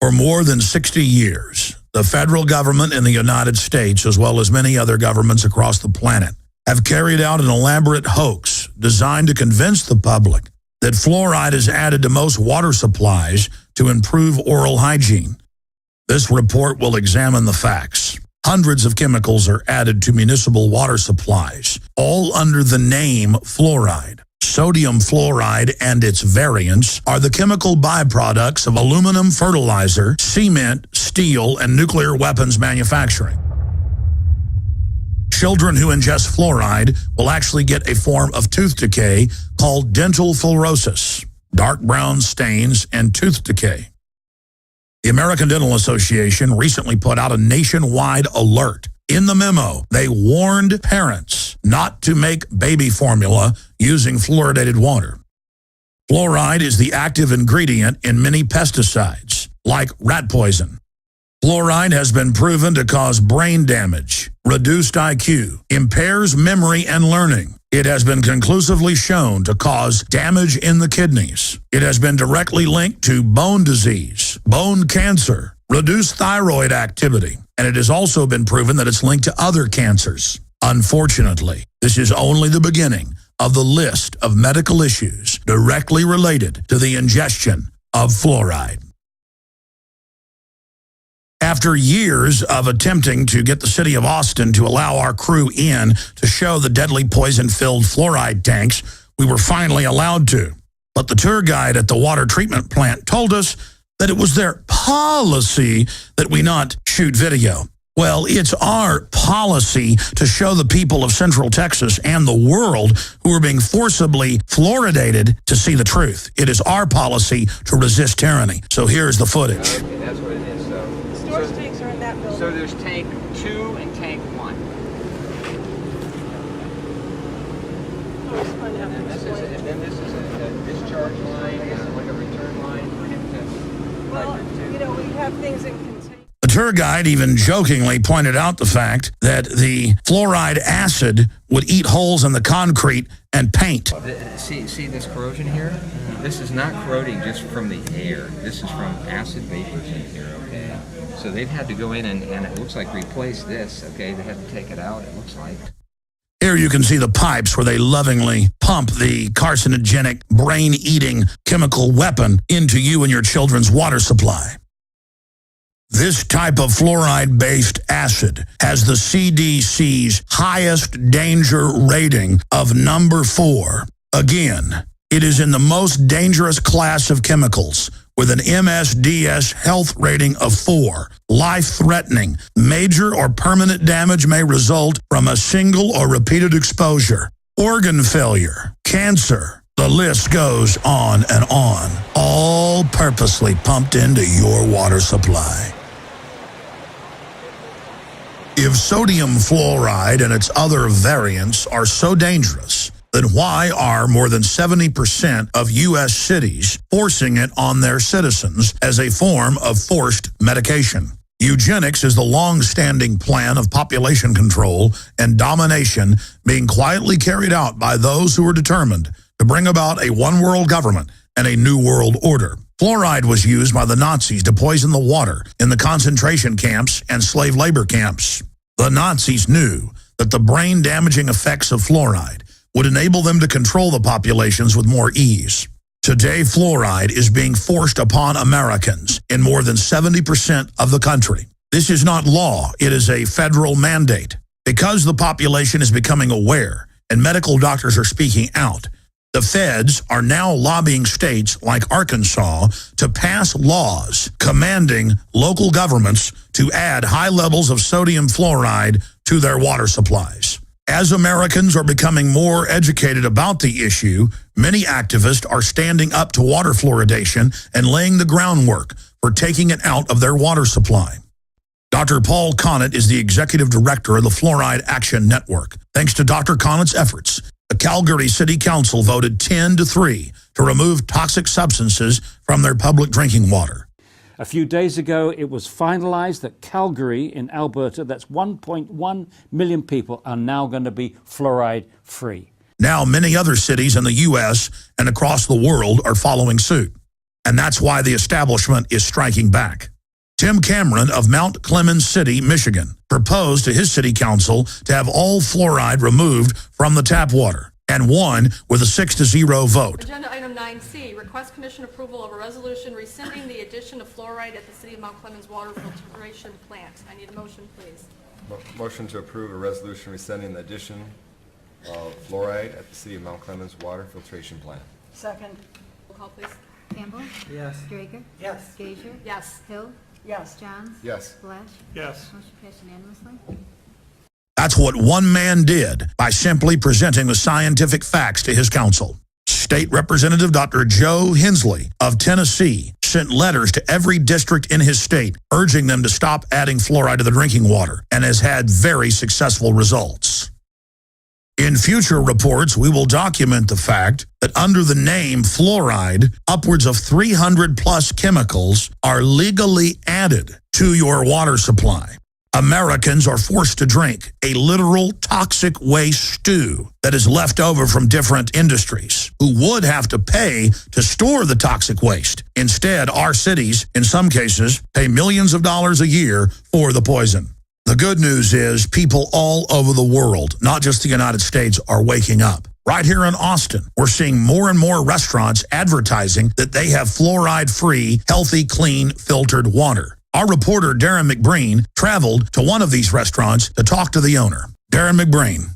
For more than 60 years, the federal government in the United States, as well as many other governments across the planet, have carried out an elaborate hoax designed to convince the public that fluoride is added to most water supplies to improve oral hygiene. This report will examine the facts. Hundreds of chemicals are added to municipal water supplies, all under the name fluoride. Sodium fluoride and its variants are the chemical byproducts of aluminum fertilizer, cement, steel, and nuclear weapons manufacturing. Children who ingest fluoride will actually get a form of tooth decay called dental fluorosis, dark brown stains, and tooth decay. The American Dental Association recently put out a nationwide alert. In the memo, they warned parents not to make baby formula using fluoridated water. Fluoride is the active ingredient in many pesticides, like rat poison. Fluoride has been proven to cause brain damage, reduced IQ, impairs memory and learning. It has been conclusively shown to cause damage in the kidneys. It has been directly linked to bone disease, bone cancer, reduced thyroid activity, and it has also been proven that it's linked to other cancers. Unfortunately, this is only the beginning of the list of medical issues directly related to the ingestion of fluoride. After years of attempting to get the city of Austin to allow our crew in to show the deadly poison-filled fluoride tanks, we were finally allowed to. But the tour guide at the water treatment plant told us that it was their policy that we not shoot video. Well, it's our policy to show the people of Central Texas and the world who are being forcibly fluoridated to see the truth. It is our policy to resist tyranny. So here's the footage. Okay, that's what it is. Storage tanks are in that building. So there's tank 2 and tank 1. And then this is a discharge line, like a return line for him to... Well, you know, we have things in containers. The tour guide even jokingly pointed out the fact that the fluoride acid would eat holes in the concrete and paint. See this corrosion here? This is not corroding just from the air. This is from acid vapors in here, okay? So they've had to go in and it looks like replace this, okay? They had to take it out, it looks like. Here you can see the pipes where they lovingly pump the carcinogenic, brain-eating chemical weapon into you and your children's water supply. This type of fluoride-based acid has the CDC's highest danger rating of number 4. Again, it is in the most dangerous class of chemicals with an MSDS health rating of 4. Life-threatening, major or permanent damage may result from a single or repeated exposure. Organ failure, cancer, the list goes on and on, all purposely pumped into your water supply. If sodium fluoride and its other variants are so dangerous, then why are more than 70% of U.S. cities forcing it on their citizens as a form of forced medication? Eugenics is the long-standing plan of population control and domination being quietly carried out by those who are determined to bring about a one-world government and a new world order. Fluoride was used by the Nazis to poison the water in the concentration camps and slave labor camps. The Nazis knew that the brain-damaging effects of fluoride would enable them to control the populations with more ease. Today, fluoride is being forced upon Americans in more than 70% of the country. This is not law, it is a federal mandate. Because the population is becoming aware and medical doctors are speaking out, the feds are now lobbying states like Arkansas to pass laws commanding local governments to add high levels of sodium fluoride to their water supplies. As Americans are becoming more educated about the issue, many activists are standing up to water fluoridation and laying the groundwork for taking it out of their water supply. Dr. Paul Connett is the executive director of the Fluoride Action Network. Thanks to Dr. Connett's efforts, the Calgary City Council voted 10-3 to remove toxic substances from their public drinking water. A few days ago, it was finalized that Calgary in Alberta, that's 1.1 million people, are now going to be fluoride-free. Now many other cities in the U.S. and across the world are following suit. And that's why the establishment is striking back. Tim Cameron of Mount Clemens City, Michigan, proposed to his city council to have all fluoride removed from the tap water and won with a 6-0 vote. Agenda item 9C, request commission approval of a resolution rescinding the addition of fluoride at the City of Mount Clemens water filtration plant. I need a motion, please. Motion to approve a resolution rescinding the addition of fluoride at the City of Mount Clemens water filtration plant. Second. Roll call, please. Campbell. Yes. Drager. Yes. Gager. Yes. Hill. Yes. Johns. Yes. Blash. Yes. Motion passed unanimously. That's what one man did by simply presenting the scientific facts to his council. State Representative Dr. Joe Hensley of Tennessee sent letters to every district in his state urging them to stop adding fluoride to the drinking water and has had very successful results. In future reports, we will document the fact that under the name fluoride, upwards of 300 plus chemicals are legally added to your water supply. Americans are forced to drink a literal toxic waste stew that is left over from different industries who would have to pay to store the toxic waste. Instead, our cities, in some cases, pay millions of dollars a year for the poison. The good news is people all over the world, not just the United States, are waking up. Right here in Austin, we're seeing more and more restaurants advertising that they have fluoride-free, healthy, clean, filtered water. Our reporter, Darren McBreen, traveled to one of these restaurants to talk to the owner. Darren McBreen.